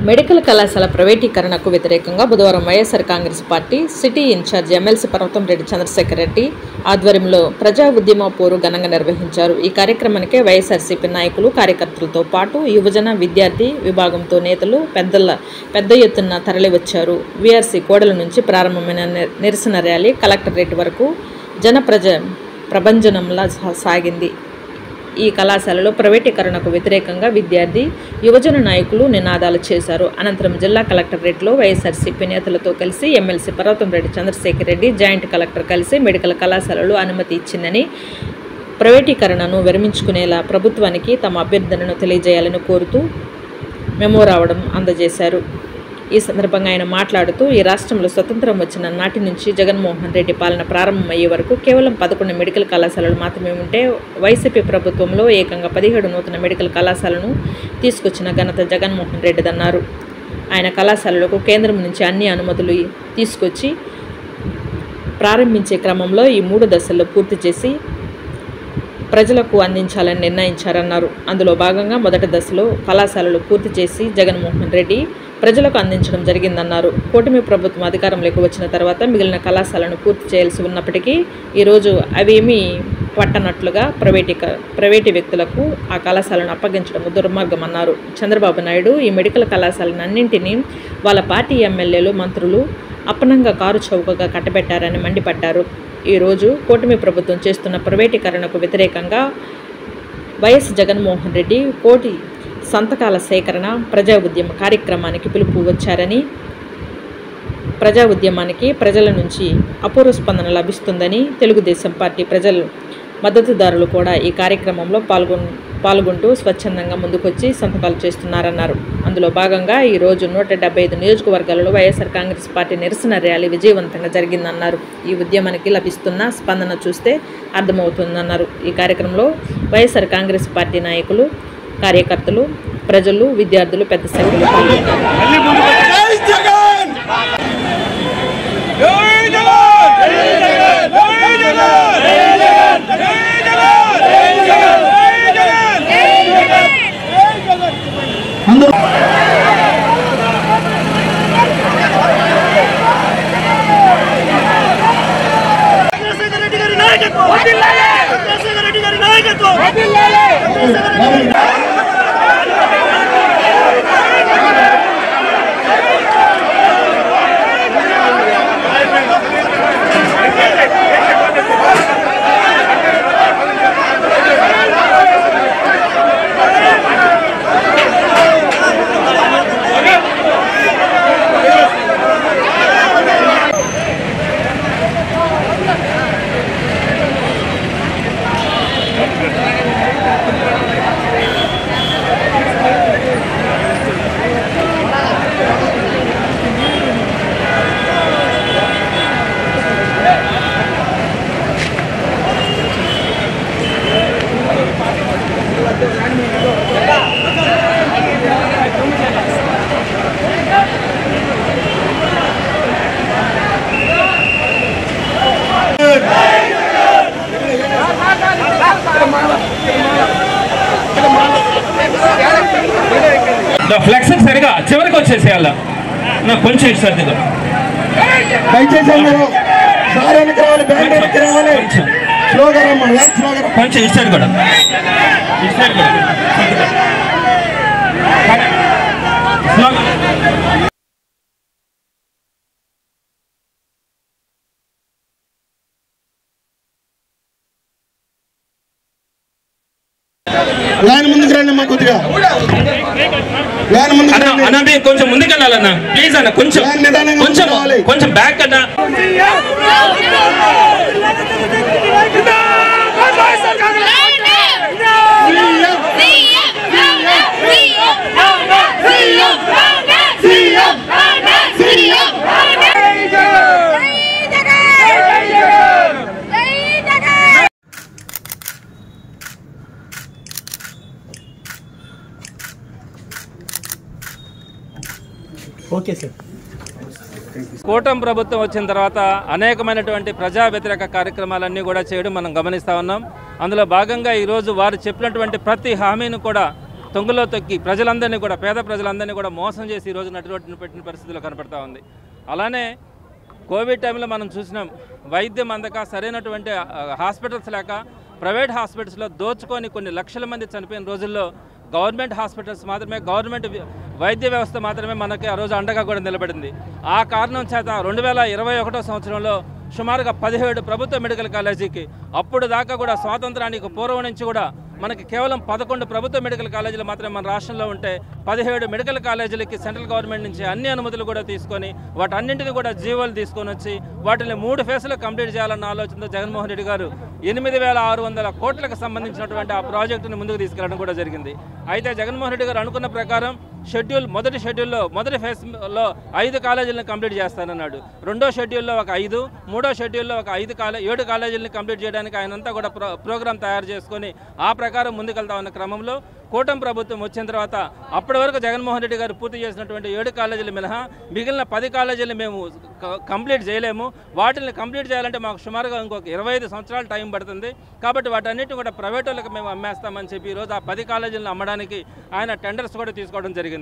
Medical కళాశాల ప్రైవేటీకరణకు వ్యతిరేకంగా బుధవారం YSR Congress party city incharge MLC Parvathareddy Chandrasekhar Reddy ఆధ్వర్యంలో ప్రజా ఉద్యమ పోరు ఘనంగా నిర్వహించారు. ఈ కార్యక్రమానికి వైఎస్ఆర్సీపీ నాయకులు, కార్యకర్తలతో పాటు యువజన, విద్యార్థి విభాగంతో నేతలు పెద్ద ఎత్తున తరలివచ్చారు. వీఆర్సీ కోడల నుంచి ప్రారంభమైన నిరసన ర్యాలీ కలెక్టరేట్ వరకు ప్రభంజనంలా సాగింది. ఈ కళాశాలలో ప్రైవేటీకరణకు వ్యతిరేకంగా విద్యార్థి, యువజన నాయకులు నినాదాలు చేశారు. అనంతరం జిల్లా కలెక్టరేట్లో వైఎస్ఆర్సీపీ నేతలతో కలిసి MLC Parvathareddy Chandrasekhar Reddy, joint collector కలిసి మెడికల్ కళాశాలలో అనుమతి ఇచ్చిందని, ప్రైవేటీకరణను విరమించుకునేలా ప్రభుత్వానికి తమ అభ్యర్థనను తెలియజేయాలని కోరుతూ మెమోరాండం అందజేశారు. ఈ సందర్భంగా ఆయన మాట్లాడుతూ, ఈ రాష్ట్రంలో స్వతంత్రం వచ్చిన నాటి నుంచి జగన్మోహన్ రెడ్డి పాలన ప్రారంభమయ్యే వరకు కేవలం 11 మెడికల్ కళాశాలలు మాత్రమే ఉంటే, వైసీపీ ప్రభుత్వంలో ఏకంగా 17 నూతన మెడికల్ కళాశాలను తీసుకొచ్చిన ఘనత జగన్మోహన్ రెడ్డిదన్నారు. ఆయన కళాశాలలకు కేంద్రం నుంచి అన్ని అనుమతులు తీసుకొచ్చి ప్రారంభించే క్రమంలో ఈ 3 దశల్లో పూర్తి చేసి ప్రజలకు అందించాలని నిర్ణయించారన్నారు. అందులో భాగంగా మొదటి దశలో కళాశాలలు పూర్తి చేసి జగన్మోహన్ రెడ్డి ప్రజలకు అందించడం జరిగిందన్నారు. కూటమి ప్రభుత్వం అధికారంలోకి వచ్చిన తర్వాత మిగిలిన కళాశాలను పూర్తి చేయాల్సి ఉన్నప్పటికీ ఈరోజు అవేమీ పట్టనట్లుగా ప్రైవేటు వ్యక్తులకు ఆ కళాశాలను అప్పగించడం దుర్మార్గమన్నారు. చంద్రబాబు నాయుడు ఈ మెడికల్ కళాశాలను అన్నింటినీ వాళ్ళ పార్టీ ఎమ్మెల్యేలు, మంత్రులు అప్పనంగా కారు చౌకగా కట్టబెట్టారని మండిపడ్డారు. ఈరోజు కూటమి ప్రభుత్వం చేస్తున్న ప్రైవేటీకరణకు వ్యతిరేకంగా వైఎస్ జగన్మోహన్ రెడ్డి కోటి సంతకాల సేకరణ ప్రజా ఉద్యమ కార్యక్రమానికి పిలుపు వచ్చారని, ప్రజా ఉద్యమానికి ప్రజల నుంచి అపూర్వ స్పందన లభిస్తుందని, తెలుగుదేశం పార్టీ ప్రజలు మద్దతుదారులు కూడా ఈ కార్యక్రమంలో పాల్గొంటూ స్వచ్ఛందంగా ముందుకొచ్చి సంతకాలు చేస్తున్నారన్నారు. అందులో భాగంగా ఈరోజు 175 నియోజకవర్గాలలో వైఎస్ఆర్ కాంగ్రెస్ పార్టీ నిరసన ర్యాలీ విజయవంతంగా జరిగిందన్నారు. ఈ ఉద్యమానికి లభిస్తున్న స్పందన చూస్తే అర్థమవుతుందన్నారు. ఈ కార్యక్రమంలో వైఎస్ఆర్ కాంగ్రెస్ పార్టీ నాయకులు, కార్యకర్తలు, ప్రజలు, విద్యార్థులు పెద్ద సంఖ్యలో ఫ్లెక్స్ సరిగా చివరికి వచ్చేసేయాల. నాకు కొంచెం ఇస్తారు కొంచెం ఇస్తారు కూడా ముందుకు రండి అమ్మా, కొద్దిగా అన్నది కొంచెం ముందుకెళ్ళాలన్నా ప్లీజ్ అన్న, కొంచెం కొంచెం కొంచెం బ్యాక్ అన్నా. Okay sir. కూటమి ప్రభుత్వం వచ్చిన తర్వాత అనేకమైనటువంటి ప్రజా వ్యతిరేక కార్యక్రమాలన్నీ కూడా చేయడం మనం గమనిస్తూ ఉన్నాం. అందులో భాగంగా ఈరోజు వారు చెప్పినటువంటి ప్రతి హామీని కూడా తొంగలో తొక్కి ప్రజలందరినీ కూడా పేద ప్రజలందరినీ కూడా మోసం చేసి ఈరోజు నటురోడ్డును పెట్టిన పరిస్థితులు కనపడతా ఉంది. అలానే కోవిడ్ టైంలో మనం చూసినాం, వైద్యం అందక సరైనటువంటి హాస్పిటల్స్ లేక ప్రైవేట్ హాస్పిటల్స్లో దోచుకొని కొన్ని లక్షల మంది చనిపోయిన రోజుల్లో గవర్నమెంట్ హాస్పిటల్స్ మాత్రమే, గవర్నమెంట్ వైద్య వ్యవస్థ మాత్రమే మనకి ఆ రోజు అండగా కూడా నిలబడింది. ఆ కారణం చేత 2021 సంవత్సరంలో సుమారుగా 17 ప్రభుత్వ మెడికల్ కాలేజీకి అప్పుడు దాకా కూడా స్వాతంత్రానికి పూర్వం నుంచి కూడా మనకి కేవలం 11 ప్రభుత్వ మెడికల్ కాలేజీలు మాత్రమే మన రాష్ట్రంలో ఉంటే 17 మెడికల్ కాలేజీలకి సెంట్రల్ గవర్నమెంట్ నుంచి అన్ని అనుమతులు కూడా తీసుకొని వాటన్నింటినీ కూడా జీవోలు తీసుకొని వచ్చి వాటిని 3 ఫేజ్లో కంప్లీట్ చేయాలన్న ఆలోచనతో జగన్మోహన్ రెడ్డి గారు 8,600 కోట్లకు సంబంధించినటువంటి ఆ ప్రాజెక్టుని ముందుకు తీసుకెళ్లడం కూడా జరిగింది. అయితే జగన్మోహన్ రెడ్డి గారు అనుకున్న ప్రకారం మొదటి ఫేజ్లో 5 కాలేజీలను కంప్లీట్ చేస్తానన్నాడు. రెండో షెడ్యూల్లో ఒక 5, మూడో షెడ్యూల్లో ఒక 7 కాలేజీలను కంప్లీట్ చేయడానికి ఆయనంతా కూడా ప్రోగ్రాం తయారు చేసుకొని ఆ ప్రకారం ముందుకెళ్తా ఉన్న క్రమంలో కూటమి ప్రభుత్వం వచ్చిన తర్వాత అప్పటి వరకు జగన్మోహన్ రెడ్డి గారు పూర్తి చేసినటువంటి 7 కాలేజీలు మినహా మిగిలిన 10 కాలేజీలు మేము కంప్లీట్ చేయలేము. వాటిని కంప్లీట్ చేయాలంటే మాకు సుమారుగా ఇంకొక 25 సంవత్సరాలు టైం పడుతుంది. కాబట్టి వాటన్నిటిని కూడా ప్రైవేట్ వాళ్ళకి మేము అమ్మేస్తామని చెప్పి ఈరోజు ఆ 10 కాలేజీలను అమ్మడానికి ఆయన టెండర్స్ కూడా తీసుకోవడం జరిగింది.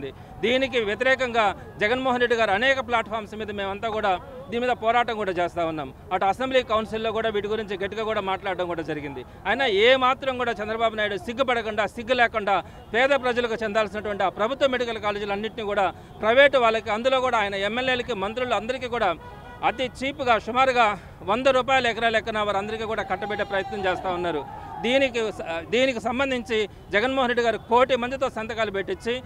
దీనికి వ్యతిరేకంగా జగన్మోహన్ రెడ్డి గారు అనేక ప్లాట్ఫామ్స్ మీద మేమంతా కూడా దీని మీద పోరాటం కూడా చేస్తూ ఉన్నాం. అటు అసెంబ్లీ కౌన్సిల్లో కూడా వీటి గురించి గట్టిగా కూడా మాట్లాడడం కూడా జరిగింది. అయినా ఏ మాత్రం కూడా చంద్రబాబు నాయుడు సిగ్గుపడకుండా, సిగ్గు లేకుండా పేద ప్రజలకు చెందాల్సినటువంటి ఆ ప్రభుత్వ మెడికల్ కాలేజీలన్నింటినీ కూడా ప్రైవేటు వాళ్ళకి, అందులో కూడా ఆయన ఎమ్మెల్యేలకి, మంత్రులు అందరికీ కూడా అతి చీప్గా సుమారుగా 100 రూపాయల ఎకరా లెక్కన వారందరికీ కూడా కట్టబెట్టే ప్రయత్నం చేస్తూ ఉన్నారు. దీనికి సంబంధించి జగన్మోహన్ రెడ్డి గారు 1 కోటి మందితో సంతకాలు పెట్టించి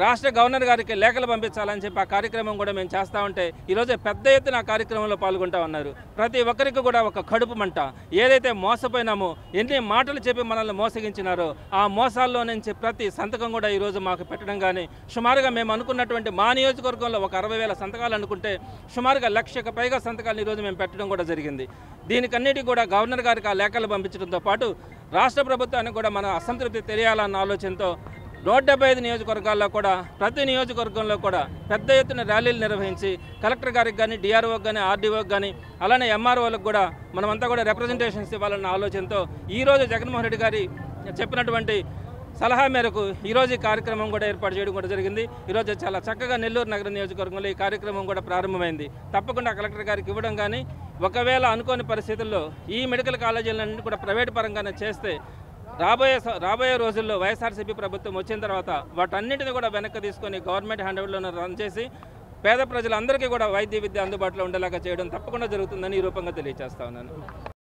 రాష్ట్ర గవర్నర్ గారికి లేఖలు పంపించాలని చెప్పి ఆ కార్యక్రమం కూడా మేము చేస్తూ ఉంటే ఈరోజు పెద్ద ఎత్తున ఆ కార్యక్రమంలో పాల్గొంటూ ఉన్నారు. ప్రతి ఒక్కరికి కూడా ఒక కడుపు మంట. ఏదైతే మోసపోయినామో, ఎన్ని మాటలు చెప్పి మనల్ని మోసగించినారో ఆ మోసాల్లో నుంచి ప్రతి సంతకం కూడా ఈరోజు మాకు పెట్టడం కానీ, సుమారుగా మేము అనుకున్నటువంటి మా నియోజకవర్గంలో ఒక 60,000 సంతకాలు అనుకుంటే సుమారుగా 1,00,000కు పైగా సంతకాలు ఈరోజు మేము పెట్టడం కూడా జరిగింది. దీనికన్నిటికీ కూడా గవర్నర్ గారికి ఆ లేఖలు పంపించడంతో పాటు రాష్ట్ర ప్రభుత్వానికి కూడా మన అసంతృప్తి తెలియాలన్న ఆలోచనతో 175 నియోజకవర్గాల్లో కూడా ప్రతి నియోజకవర్గంలో కూడా పెద్ద ఎత్తున ర్యాలీలు నిర్వహించి కలెక్టర్ గారికి కానీ, డిఆర్ఓకి కానీ, ఆర్డీఓకి కానీ, అలానే ఎంఆర్ఓలకు కూడా మనమంతా కూడా రిప్రజెంటేషన్స్ ఇవ్వాలన్న ఆలోచనతో ఈరోజు జగన్మోహన్ రెడ్డి గారి చెప్పినటువంటి సలహా మేరకు ఈరోజు ఈ కార్యక్రమం కూడా ఏర్పాటు చేయడం కూడా జరిగింది. ఈరోజు చాలా చక్కగా నెల్లూరు నగర నియోజకవర్గంలో ఈ కార్యక్రమం కూడా ప్రారంభమైంది. తప్పకుండా కలెక్టర్ గారికి ఇవ్వడం కానీ, ఒకవేళ అనుకోని పరిస్థితుల్లో ఈ మెడికల్ కాలేజీలన్నీ కూడా ప్రైవేట్ పరంగానే చేస్తే రాబోయే రోజుల్లో వైఎస్ఆర్సీపీ ప్రభుత్వం వచ్చిన తర్వాత వాటన్నిటిని కూడా వెనక్కి తీసుకొని గవర్నమెంట్ హ్యాండ్ఓవర్లో రన్ చేసి పేద ప్రజలందరికీ కూడా వైద్య విద్య అందుబాటులో ఉండేలాగా చేయడం తప్పకుండా జరుగుతుందని ఈ రూపంగా తెలియజేస్తా ఉన్నాను.